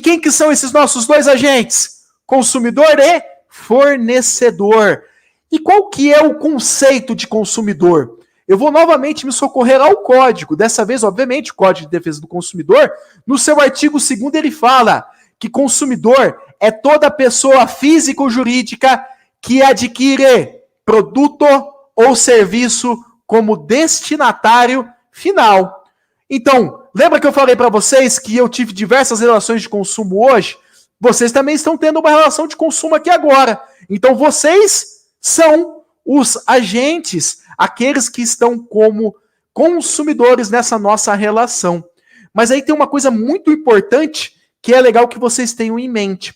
quem que são esses nossos dois agentes? Consumidor e fornecedor. E qual que é o conceito de consumidor? Eu vou novamente me socorrer ao código. Dessa vez, obviamente, o Código de Defesa do Consumidor, no seu artigo 2º, ele fala que consumidor é toda pessoa física ou jurídica que adquire produto ou serviço como destinatário final. Então, lembra que eu falei para vocês que eu tive diversas relações de consumo hoje? Vocês também estão tendo uma relação de consumo aqui agora. Então, vocês são os agentes, aqueles que estão como consumidores nessa nossa relação. Mas aí tem uma coisa muito importante que é legal que vocês tenham em mente.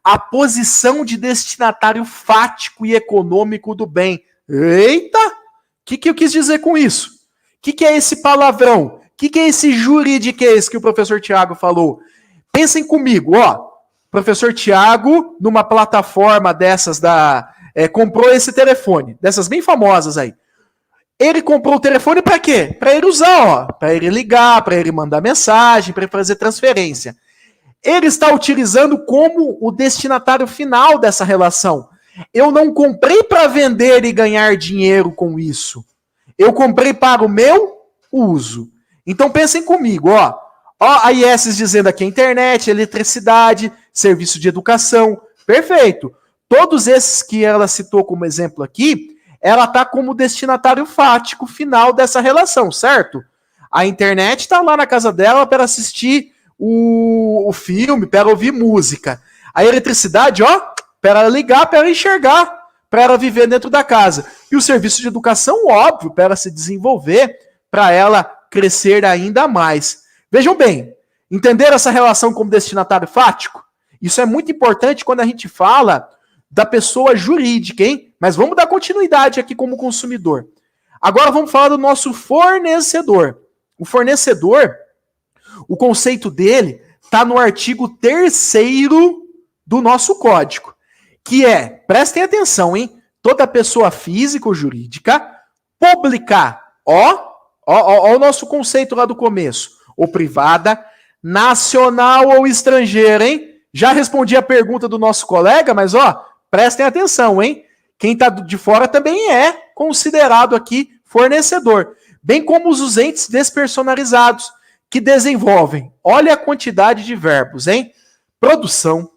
A posição de destinatário fático e econômico do bem. Eita! O que eu quis dizer com isso? O que é esse palavrão? O que é esse juridiquês que o professor Tiago falou? Pensem comigo, ó. Professor Tiago, numa plataforma dessas comprou esse telefone, dessas bem famosas aí. Ele comprou o telefone para quê? Para ele usar, ó. Para ele ligar, para ele mandar mensagem, para ele fazer transferência. Ele está utilizando como o destinatário final dessa relação. Eu não comprei para vender e ganhar dinheiro com isso. Eu comprei para o meu uso. Então pensem comigo, ó. Ó, a IES dizendo aqui internet, eletricidade, serviço de educação. Perfeito. Todos esses que ela citou como exemplo aqui, ela está como destinatário fático final dessa relação, certo? A internet está lá na casa dela para assistir o filme, para ouvir música. A eletricidade, ó, para ela ligar, para ela enxergar, para ela viver dentro da casa. E o serviço de educação, óbvio, para ela se desenvolver, para ela crescer ainda mais. Vejam bem, entender essa relação como destinatário fático? Isso é muito importante quando a gente fala da pessoa jurídica, hein? Mas vamos dar continuidade aqui como consumidor. Agora vamos falar do nosso fornecedor. O fornecedor, o conceito dele está no artigo 3º do nosso código, que é, prestem atenção, hein? Toda pessoa física ou jurídica pública, ó o nosso conceito lá do começo, ou privada, nacional ou estrangeira, hein? Já respondi a pergunta do nosso colega, mas ó, prestem atenção, hein? Quem está de fora também é considerado aqui fornecedor, bem como os entes despersonalizados que desenvolvem, olha a quantidade de verbos, hein? Produção,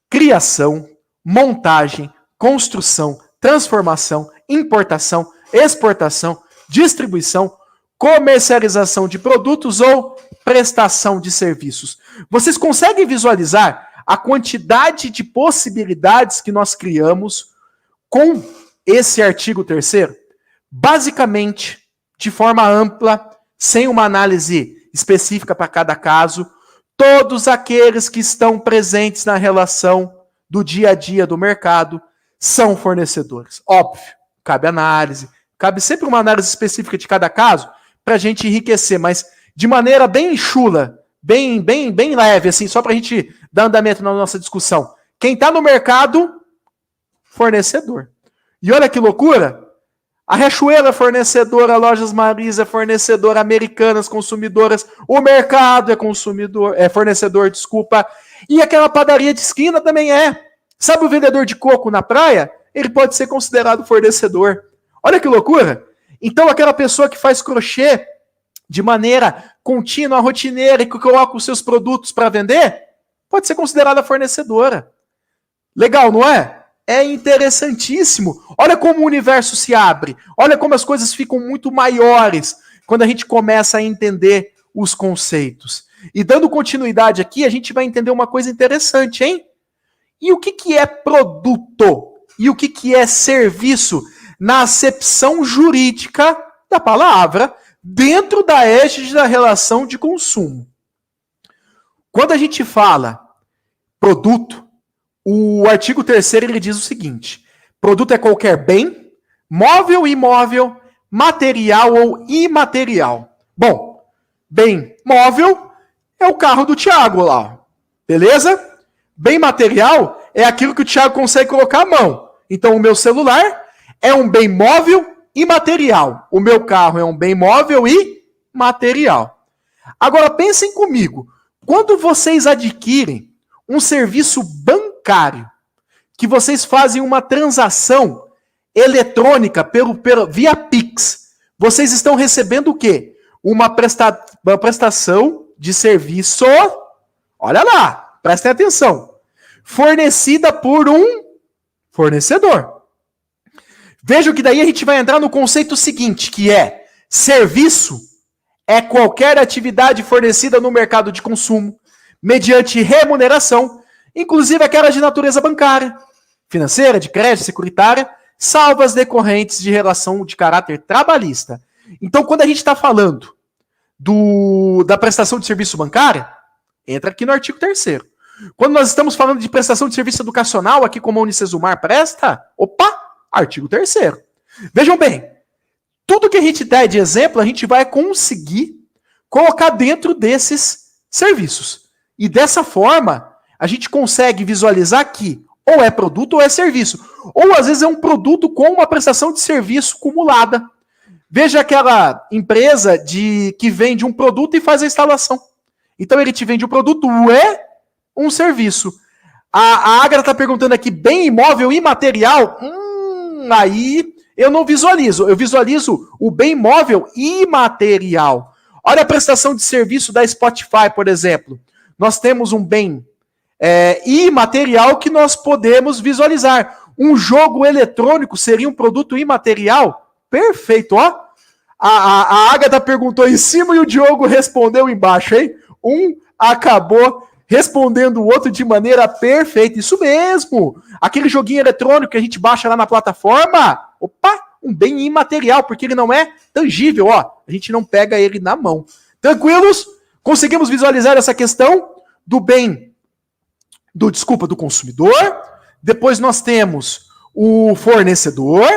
criação, montagem, construção, transformação, importação, exportação, distribuição, comercialização de produtos ou prestação de serviços. Vocês conseguem visualizar a quantidade de possibilidades que nós criamos com esse artigo 3º? Basicamente, de forma ampla, sem uma análise específica para cada caso, todos aqueles que estão presentes na relação do dia a dia do mercado são fornecedores. Óbvio, cabe análise, cabe sempre uma análise específica de cada caso para a gente enriquecer, mas de maneira bem chula, bem leve, assim, só para a gente dar andamento na nossa discussão. Quem está no mercado, fornecedor. E olha que loucura! A Riachuelo é fornecedora, a Lojas Marisa é fornecedora, Americanas, consumidoras, o mercado é fornecedor, desculpa. E aquela padaria de esquina também é. Sabe o vendedor de coco na praia? Ele pode ser considerado fornecedor. Olha que loucura! Então aquela pessoa que faz crochê de maneira contínua, rotineira e que coloca os seus produtos para vender, pode ser considerada fornecedora. Legal, não é? É interessantíssimo. Olha como o universo se abre. Olha como as coisas ficam muito maiores quando a gente começa a entender os conceitos. E dando continuidade aqui, a gente vai entender uma coisa interessante, hein? E o que é produto? E o que é serviço na acepção jurídica da palavra dentro da égide da relação de consumo? Quando a gente fala produto, o artigo 3º ele diz o seguinte: produto é qualquer bem, móvel, imóvel, material ou imaterial. Bom, bem móvel é o carro do Thiago lá, beleza? Bem material é aquilo que o Thiago consegue colocar a mão. Então o meu celular é um bem móvel e material. O meu carro é um bem móvel e material. Agora pensem comigo, Quando vocês adquirem um serviço bancário, que vocês fazem uma transação eletrônica via Pix, vocês estão recebendo o quê? Uma prestação de serviço, olha lá, prestem atenção, fornecida por um fornecedor. Veja que daí a gente vai entrar no conceito seguinte, que é serviço é qualquer atividade fornecida no mercado de consumo, mediante remuneração, inclusive aquela de natureza bancária, financeira, de crédito, securitária, salvo as decorrentes de relação de caráter trabalhista. Então, quando a gente está falando da prestação de serviço bancária, entra aqui no artigo 3º. Quando nós estamos falando de prestação de serviço educacional, aqui como a Unicesumar presta, artigo 3º. Vejam bem, tudo que a gente der de exemplo, a gente vai conseguir colocar dentro desses serviços. E dessa forma, a gente consegue visualizar que ou é produto ou é serviço. Ou às vezes é um produto com uma prestação de serviço acumulada. Veja aquela empresa que vende um produto e faz a instalação. Então ele te vende o produto, é um serviço. A Agra está perguntando aqui, bem imóvel imaterial? Aí eu não visualizo. Eu visualizo o bem imóvel imaterial. Olha a prestação de serviço da Spotify, por exemplo. Nós temos um bem imaterial que nós podemos visualizar. Um jogo eletrônico seria um produto imaterial? Perfeito, ó. A Agatha perguntou em cima e o Diogo respondeu embaixo, hein? Um acabou respondendo o outro de maneira perfeita. Isso mesmo! Aquele joguinho eletrônico que a gente baixa lá na plataforma, um bem imaterial, porque ele não é tangível, ó. A gente não pega ele na mão. Tranquilos? Conseguimos visualizar essa questão do bem, do consumidor. Depois nós temos o fornecedor.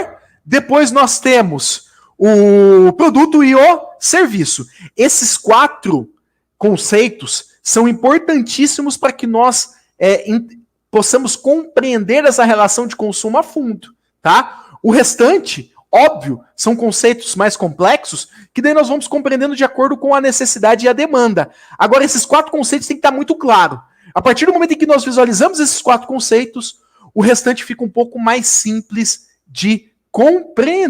Depois nós temos o produto e o serviço. Esses 4 conceitos são importantíssimos para que nós possamos compreender essa relação de consumo a fundo, tá? O restante, óbvio, são conceitos mais complexos que daí nós vamos compreendendo de acordo com a necessidade e a demanda. Agora, esses 4 conceitos têm que estar muito claro. A partir do momento em que nós visualizamos esses 4 conceitos, o restante fica um pouco mais simples de compreender.